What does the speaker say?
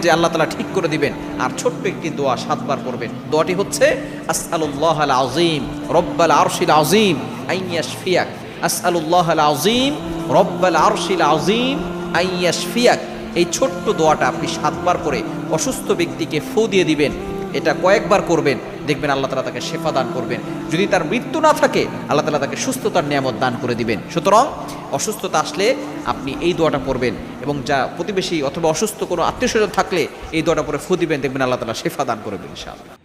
যে আল্লাহ তাআলা ঠিক করে দিবেন। আর ছোট্ট একটি দোয়া 7 বার করবেন। দোয়াটি হচ্ছে আসআলুল্লাহাল আযীম রব্বাল আরশিল আযীম আন ইয়াশফিয়াক, আসআলুল্লাহাল আযীম রব্বাল আরশিল আযীম আন ইয়াশফিয়াক। এই ছোট্ট দোয়াটা আপনি 7 বার করে অসুস্থ ব্যক্তিকে ফু দিয়ে দিবেন। এটা কয়েকবার করবেন, দেখবেন আল্লাহ তাআলা তাকে শেফা দান করবেন। যদি তার মৃত্যু না থাকে, আল্লাহ তাআলা তাকে সুস্থতার নিয়ামত দান করে দিবেন। সুতরাং অসুস্থতা আসলে আপনি এই দোয়াটা পড়বেন, এবং যা প্রতিবেশী অথবা অসুস্থ কোনো আত্মীয়স্বজন থাকলে এই দোয়াটা পরে ফু দিবেন, দেখবেন আল্লাহ তাআলা শেফা দান করবেন ইনশাআল্লাহ।